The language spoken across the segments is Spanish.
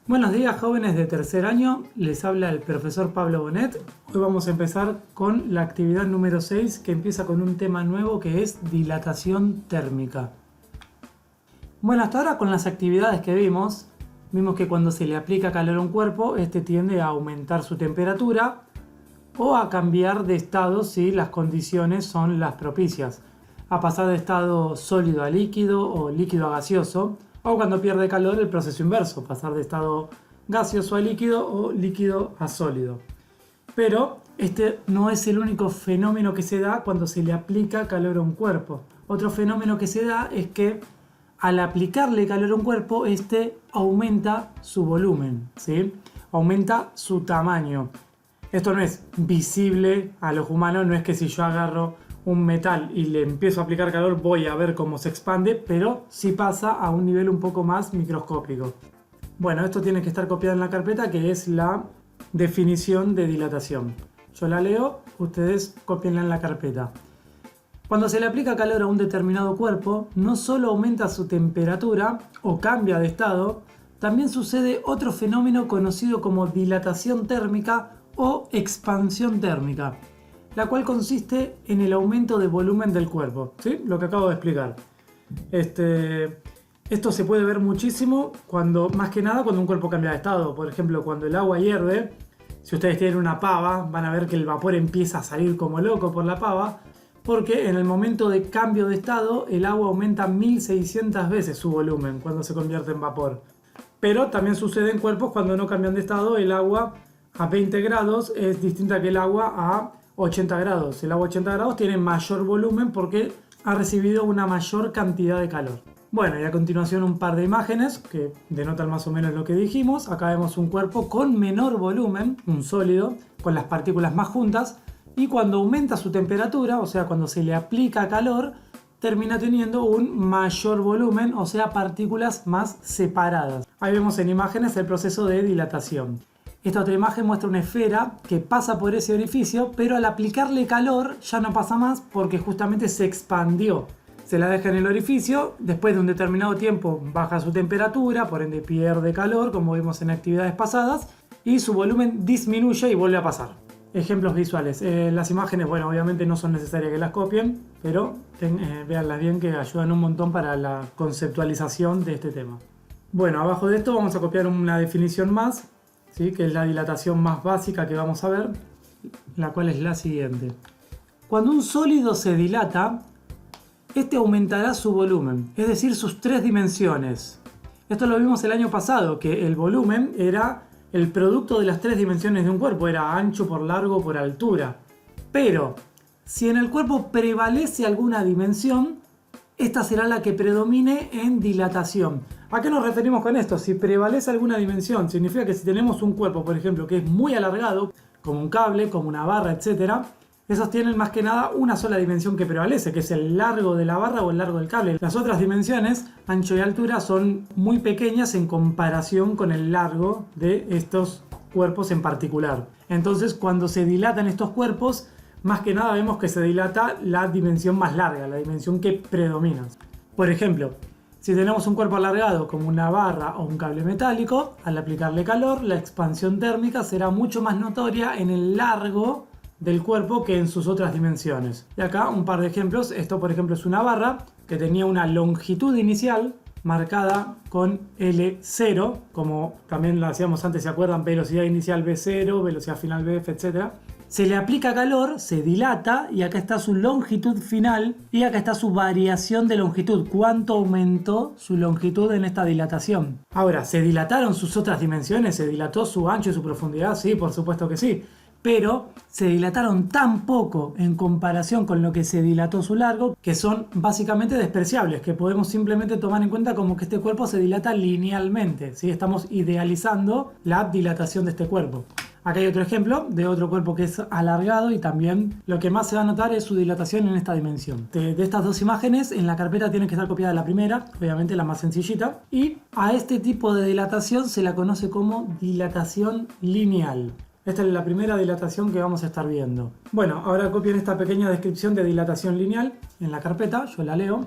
Buenos días, jóvenes de tercer año, les habla el profesor Pablo Bonet. Hoy vamos a empezar con la actividad número 6, que empieza con un tema nuevo que es dilatación térmica. Bueno, hasta ahora con las actividades que vimos que cuando se le aplica calor a un cuerpo, este tiende a aumentar su temperatura o a cambiar de estado si las condiciones son las propicias, a pasar de estado sólido a líquido o líquido a gaseoso, o cuando pierde calor el proceso inverso, pasar de estado gaseoso a líquido o líquido a sólido. Pero este no es el único fenómeno que se da cuando se le aplica calor a un cuerpo. Otro fenómeno que se da es que al aplicarle calor a un cuerpo, este aumenta su volumen, ¿sí? Aumenta su tamaño. Esto no es visible a los humanos, no es que si yo agarro un metal y le empiezo a aplicar calor voy a ver cómo se expande, pero sí pasa a un nivel un poco más microscópico. Bueno, esto tiene que estar copiado en la carpeta, que es la definición de dilatación. Yo la leo, ustedes copienla en la carpeta. Cuando se le aplica calor a un determinado cuerpo, no solo aumenta su temperatura o cambia de estado, también sucede otro fenómeno conocido como dilatación térmica o expansión térmica, la cual consiste en el aumento de volumen del cuerpo, ¿sí? Lo que acabo de explicar. Esto se puede ver muchísimo más que nada cuando un cuerpo cambia de estado. Por ejemplo, cuando el agua hierve, si ustedes tienen una pava, van a ver que el vapor empieza a salir como loco por la pava, porque en el momento de cambio de estado, el agua aumenta 1600 veces su volumen cuando se convierte en vapor. Pero también sucede en cuerpos cuando no cambian de estado, el agua a 20 grados es distinta que el agua a 80 grados. El agua a 80 grados tiene mayor volumen porque ha recibido una mayor cantidad de calor. Bueno, y a continuación un par de imágenes que denotan más o menos lo que dijimos. Acá vemos un cuerpo con menor volumen, un sólido, con las partículas más juntas, y cuando aumenta su temperatura, o sea, cuando se le aplica calor, termina teniendo un mayor volumen, o sea, partículas más separadas. Ahí vemos en imágenes el proceso de dilatación. Esta otra imagen muestra una esfera que pasa por ese orificio, pero al aplicarle calor ya no pasa más porque justamente se expandió. Se la deja en el orificio, después de un determinado tiempo baja su temperatura, por ende pierde calor, como vimos en actividades pasadas, y su volumen disminuye y vuelve a pasar. Ejemplos visuales. Las imágenes, bueno, obviamente no son necesarias que las copien, pero véanlas bien, que ayudan un montón para la conceptualización de este tema. Bueno, abajo de esto vamos a copiar una definición más, ¿sí? Que es la dilatación más básica que vamos a ver, la cual es la siguiente. Cuando un sólido se dilata, este aumentará su volumen, es decir, sus tres dimensiones. Esto lo vimos el año pasado, que el volumen era el producto de las tres dimensiones de un cuerpo, era ancho por largo por altura. Pero si en el cuerpo prevalece alguna dimensión, esta será la que predomine en dilatación. ¿A qué nos referimos con esto? Si prevalece alguna dimensión, significa que si tenemos un cuerpo, por ejemplo, que es muy alargado, como un cable, como una barra, etc., esos tienen más que nada una sola dimensión que prevalece, que es el largo de la barra o el largo del cable. Las otras dimensiones, ancho y altura, son muy pequeñas en comparación con el largo de estos cuerpos en particular. Entonces, cuando se dilatan estos cuerpos, más que nada vemos que se dilata la dimensión más larga, la dimensión que predomina. Por ejemplo, si tenemos un cuerpo alargado como una barra o un cable metálico, al aplicarle calor, la expansión térmica será mucho más notoria en el largo del cuerpo que en sus otras dimensiones. Y acá un par de ejemplos. Esto, por ejemplo, es una barra que tenía una longitud inicial marcada con L0, como también lo hacíamos antes, ¿se acuerdan? Velocidad inicial V0, velocidad final VF, etc. Se le aplica calor, se dilata, y acá está su longitud final, y acá está su variación de longitud, cuánto aumentó su longitud en esta dilatación. Ahora, ¿se dilataron sus otras dimensiones? ¿Se dilató su ancho y su profundidad? Sí, por supuesto que sí. Pero se dilataron tan poco en comparación con lo que se dilató su largo, que son básicamente despreciables, que podemos simplemente tomar en cuenta como que este cuerpo se dilata linealmente, ¿sí? Estamos idealizando la dilatación de este cuerpo. Acá hay otro ejemplo de otro cuerpo que es alargado, y también lo que más se va a notar es su dilatación en esta dimensión. De estas dos imágenes, en la carpeta tiene que estar copiada la primera, obviamente la más sencillita, y a este tipo de dilatación se la conoce como dilatación lineal. Esta es la primera dilatación que vamos a estar viendo. Bueno, ahora copien esta pequeña descripción de dilatación lineal en la carpeta, yo la leo.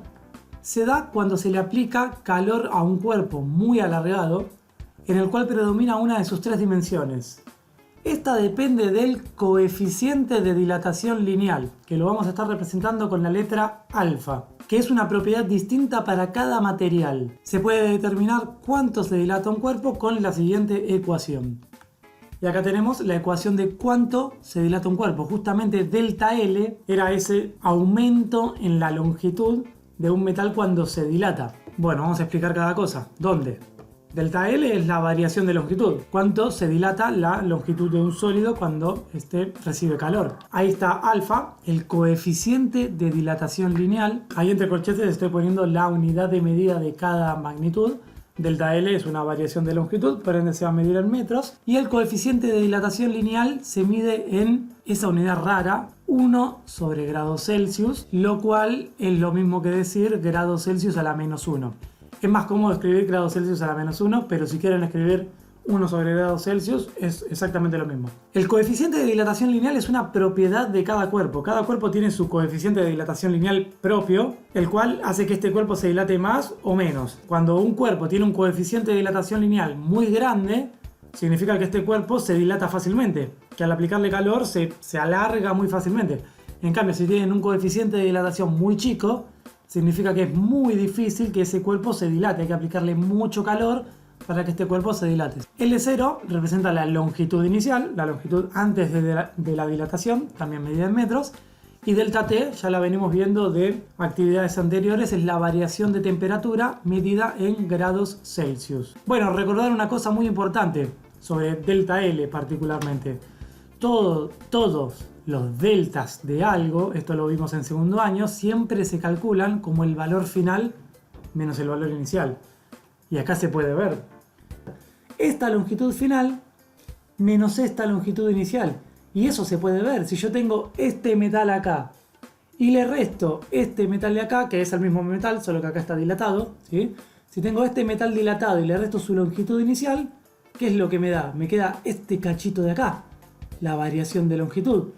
Se da cuando se le aplica calor a un cuerpo muy alargado en el cual predomina una de sus tres dimensiones. Esta depende del coeficiente de dilatación lineal, que lo vamos a estar representando con la letra alfa, que es una propiedad distinta para cada material. Se puede determinar cuánto se dilata un cuerpo con la siguiente ecuación. Y acá tenemos la ecuación de cuánto se dilata un cuerpo. Justamente delta L era ese aumento en la longitud de un metal cuando se dilata. Bueno, vamos a explicar cada cosa. ¿Dónde? Delta L es la variación de longitud. ¿Cuánto se dilata la longitud de un sólido cuando recibe calor? Ahí está alfa, el coeficiente de dilatación lineal. Ahí entre corchetes estoy poniendo la unidad de medida de cada magnitud. Delta L es una variación de longitud, por ende se va a medir en metros. Y el coeficiente de dilatación lineal se mide en esa unidad rara, 1 sobre grados Celsius, lo cual es lo mismo que decir grados Celsius a la menos 1. Es más cómodo escribir grados Celsius a la menos 1, pero si quieren escribir 1 sobre grados Celsius es exactamente lo mismo. El coeficiente de dilatación lineal es una propiedad de cada cuerpo. Cada cuerpo tiene su coeficiente de dilatación lineal propio, el cual hace que este cuerpo se dilate más o menos. Cuando un cuerpo tiene un coeficiente de dilatación lineal muy grande, significa que este cuerpo se dilata fácilmente, que al aplicarle calor se alarga muy fácilmente. En cambio, si tienen un coeficiente de dilatación muy chico, significa que es muy difícil que ese cuerpo se dilate. Hay que aplicarle mucho calor para que este cuerpo se dilate. L0 representa la longitud inicial, la longitud antes de la dilatación, también medida en metros. Y delta T, ya la venimos viendo de actividades anteriores, es la variación de temperatura medida en grados Celsius. Bueno, recordar una cosa muy importante sobre delta L particularmente. Todos los deltas de algo, esto lo vimos en segundo año, siempre se calculan como el valor final menos el valor inicial. Y acá se puede ver esta longitud final menos esta longitud inicial. Y eso se puede ver. Si yo tengo este metal acá y le resto este metal de acá, que es el mismo metal, solo que acá está dilatado, ¿sí? Si tengo este metal dilatado y le resto su longitud inicial, ¿qué es lo que me da? Me queda este cachito de acá, la variación de longitud.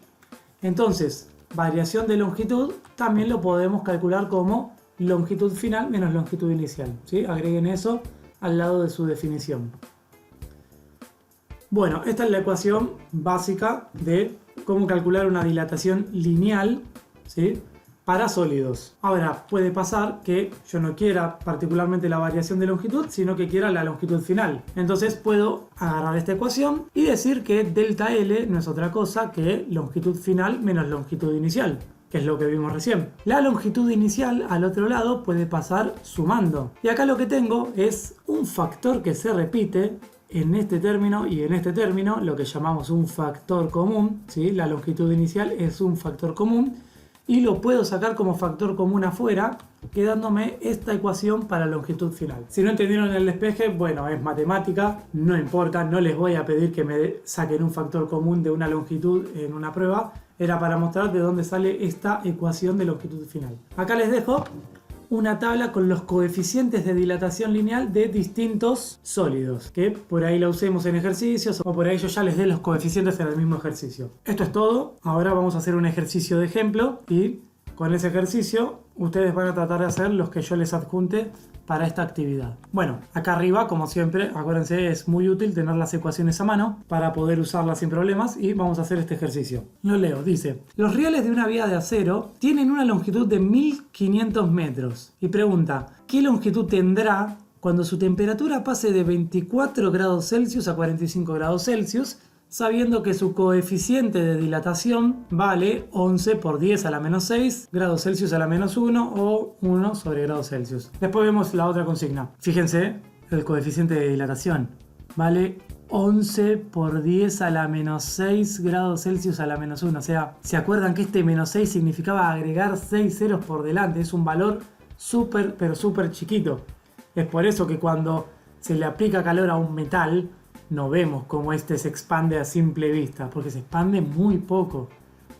Entonces, variación de longitud también lo podemos calcular como longitud final menos longitud inicial, ¿sí? Agreguen eso al lado de su definición. Bueno, esta es la ecuación básica de cómo calcular una dilatación lineal, ¿sí?, para sólidos. Ahora, puede pasar que yo no quiera particularmente la variación de longitud, sino que quiera la longitud final. Entonces puedo agarrar esta ecuación y decir que delta L no es otra cosa que longitud final menos longitud inicial, que es lo que vimos recién. La longitud inicial al otro lado puede pasar sumando. Y acá lo que tengo es un factor que se repite en este término y en este término, lo que llamamos un factor común, ¿sí? La longitud inicial es un factor común y lo puedo sacar como factor común afuera, quedándome esta ecuación para longitud final. Si no entendieron el despeje, bueno, es matemática, no importa, no les voy a pedir que me saquen un factor común de una longitud en una prueba, era para mostrar de dónde sale esta ecuación de longitud final. Acá les dejo una tabla con los coeficientes de dilatación lineal de distintos sólidos, que por ahí la usemos en ejercicios o por ahí yo ya les dé los coeficientes en el mismo ejercicio. Esto es todo. Ahora vamos a hacer un ejercicio de ejemplo y con ese ejercicio ustedes van a tratar de hacer los que yo les adjunte para esta actividad. Bueno, acá arriba, como siempre, acuérdense, es muy útil tener las ecuaciones a mano para poder usarlas sin problemas y vamos a hacer este ejercicio. Lo leo, dice: los rieles de una vía de acero tienen una longitud de 1500 metros y pregunta, ¿qué longitud tendrá cuando su temperatura pase de 24 grados Celsius a 45 grados Celsius, sabiendo que su coeficiente de dilatación vale 11 por 10 a la menos 6 grados Celsius a la menos 1 o 1 sobre grados Celsius? Después vemos la otra consigna. Fíjense, el coeficiente de dilatación vale 11 por 10 a la menos 6 grados Celsius a la menos 1. O sea, ¿se acuerdan que este menos 6 significaba agregar 6 ceros por delante? Es un valor súper, pero súper chiquito. Es por eso que cuando se le aplica calor a un metal, no vemos cómo este se expande a simple vista, porque se expande muy poco,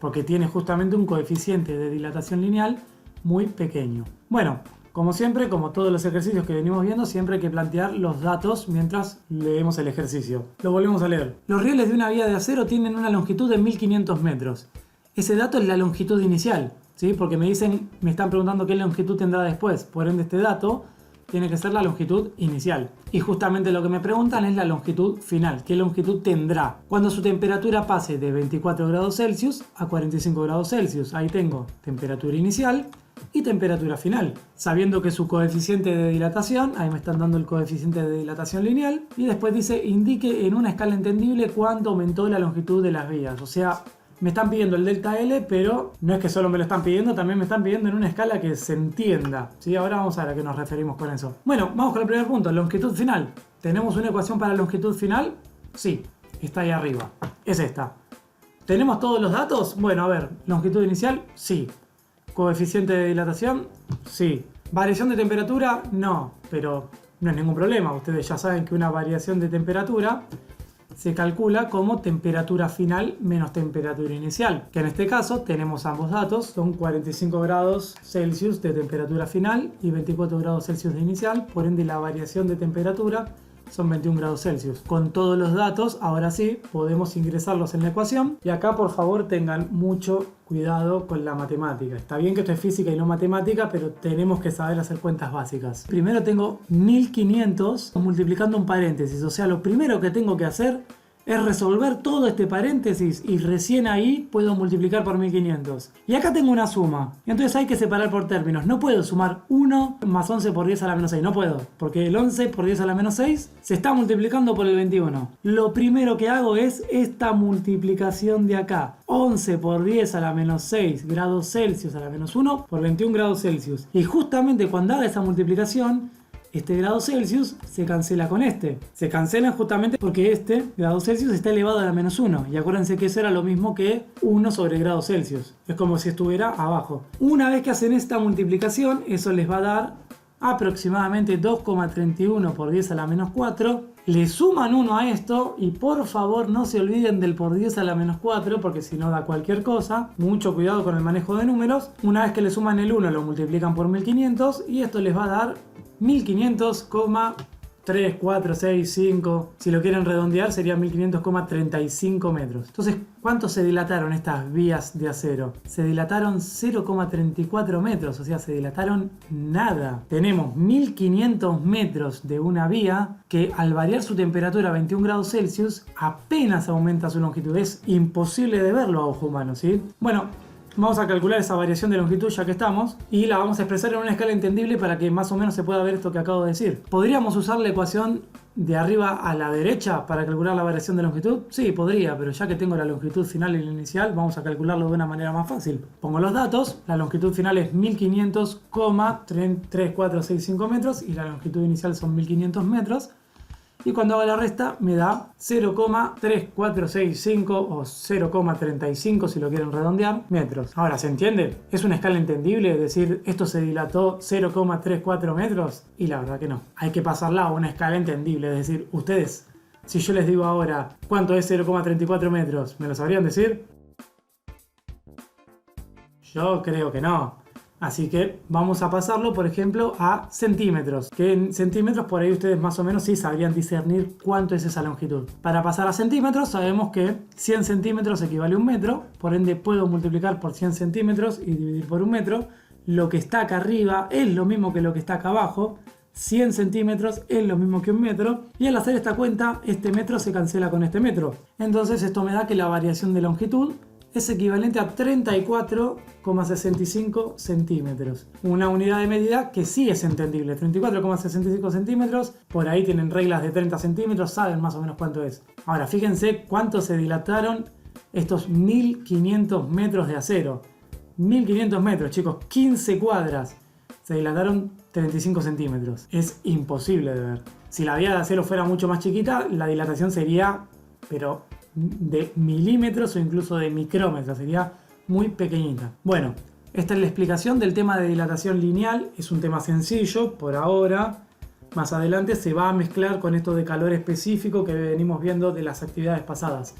porque tiene justamente un coeficiente de dilatación lineal muy pequeño. Bueno, como siempre, como todos los ejercicios que venimos viendo, siempre hay que plantear los datos mientras leemos el ejercicio. Lo volvemos a leer. Los rieles de una vía de acero tienen una longitud de 1500 metros. Ese dato es la longitud inicial, ¿sí? Porque me están preguntando qué longitud tendrá después. Por ende, este dato tiene que ser la longitud inicial. Y justamente lo que me preguntan es la longitud final. ¿Qué longitud tendrá? Cuando su temperatura pase de 24 grados Celsius a 45 grados Celsius. Ahí tengo temperatura inicial y temperatura final. Sabiendo que su coeficiente de dilatación, ahí me están dando el coeficiente de dilatación lineal. Y después dice, indique en una escala entendible cuánto aumentó la longitud de las vías. O sea, me están pidiendo el delta L, pero no es que solo me lo están pidiendo, también me están pidiendo en una escala que se entienda. ¿Sí? Ahora vamos a ver a qué nos referimos con eso. Bueno, vamos con el primer punto, longitud final. ¿Tenemos una ecuación para longitud final? Sí, está ahí arriba. Es esta. ¿Tenemos todos los datos? Bueno, a ver, longitud inicial, sí. Coeficiente de dilatación, sí. ¿Variación de temperatura? No, pero no es ningún problema. Ustedes ya saben que una variación de temperatura se calcula como temperatura final menos temperatura inicial, que en este caso tenemos ambos datos, son 45 grados Celsius de temperatura final y 24 grados Celsius de inicial, por ende la variación de temperatura son 21 grados Celsius. Con todos los datos, ahora sí, podemos ingresarlos en la ecuación. Y acá, por favor, tengan mucho cuidado con la matemática. Está bien que esto es física y no matemática, pero tenemos que saber hacer cuentas básicas. Primero tengo 1500 multiplicando un paréntesis. O sea, lo primero que tengo que hacer es resolver todo este paréntesis y recién ahí puedo multiplicar por 1500. Y acá tengo una suma. Entonces hay que separar por términos. No puedo sumar 1 más 11 por 10 a la menos 6. No puedo. Porque el 11 por 10 a la menos 6 se está multiplicando por el 21. Lo primero que hago es esta multiplicación de acá. 11 por 10 a la menos 6 grados Celsius a la menos 1 por 21 grados Celsius. Y justamente cuando haga esa multiplicación, este grado Celsius se cancela con este. Se cancelan justamente porque este grado Celsius está elevado a la menos 1. Y acuérdense que eso era lo mismo que 1 sobre grado Celsius. Es como si estuviera abajo. Una vez que hacen esta multiplicación, eso les va a dar aproximadamente 2,31 por 10 a la menos 4. Le suman 1 a esto y por favor no se olviden del por 10 a la menos 4 porque si no da cualquier cosa. Mucho cuidado con el manejo de números. Una vez que le suman el 1 lo multiplican por 1500 y esto les va a dar 1500,3, 4, 6, 5. Si lo quieren redondear sería 1500,35 metros. Entonces, ¿cuánto se dilataron estas vías de acero? Se dilataron 0,34 metros, o sea, se dilataron nada. Tenemos 1500 metros de una vía que al variar su temperatura a 21 grados Celsius apenas aumenta su longitud. Es imposible de verlo a ojo humano, ¿sí? Bueno, vamos a calcular esa variación de longitud ya que estamos y la vamos a expresar en una escala entendible para que más o menos se pueda ver esto que acabo de decir. ¿Podríamos usar la ecuación de arriba a la derecha para calcular la variación de longitud? Sí, podría, pero ya que tengo la longitud final y la inicial, vamos a calcularlo de una manera más fácil. Pongo los datos, la longitud final es 1500,3465 metros y la longitud inicial son 1500 metros. Y cuando hago la resta me da 0,3465 o 0,35 si lo quieren redondear metros. Ahora, ¿se entiende? ¿Es una escala entendible? Es decir, ¿esto se dilató 0,34 metros? Y la verdad que no. Hay que pasarla a una escala entendible. Es decir, ustedes, si yo les digo ahora cuánto es 0,34 metros, ¿me lo sabrían decir? Yo creo que no. Así que vamos a pasarlo, por ejemplo, a centímetros. Que en centímetros por ahí ustedes más o menos sí sabrían discernir cuánto es esa longitud. Para pasar a centímetros sabemos que 100 centímetros equivale a un metro. Por ende puedo multiplicar por 100 centímetros y dividir por un metro. Lo que está acá arriba es lo mismo que lo que está acá abajo. 100 centímetros es lo mismo que un metro. Y al hacer esta cuenta, este metro se cancela con este metro. Entonces esto me da que la variación de longitud es equivalente a 34,65 centímetros. Una unidad de medida que sí es entendible. 34,65 centímetros. Por ahí tienen reglas de 30 centímetros. Saben más o menos cuánto es. Ahora, fíjense cuánto se dilataron estos 1500 metros de acero. 1500 metros, chicos. 15 cuadras. Se dilataron 35 centímetros. Es imposible de ver. Si la vía de acero fuera mucho más chiquita, la dilatación sería, pero de milímetros o incluso de micrómetros, sería muy pequeñita. Bueno, esta es la explicación del tema de dilatación lineal. Es un tema sencillo por ahora. Más adelante se va a mezclar con esto de calor específico que venimos viendo de las actividades pasadas.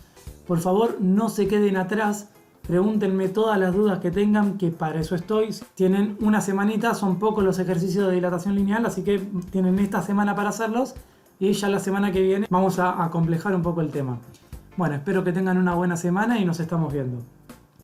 Por favor, no se queden atrás. Pregúntenme todas las dudas que tengan, que para eso estoy. Tienen una semanita, son pocos los ejercicios de dilatación lineal, así que tienen esta semana para hacerlos y ya la semana que viene vamos a complejar un poco el tema. Bueno, espero que tengan una buena semana y nos estamos viendo.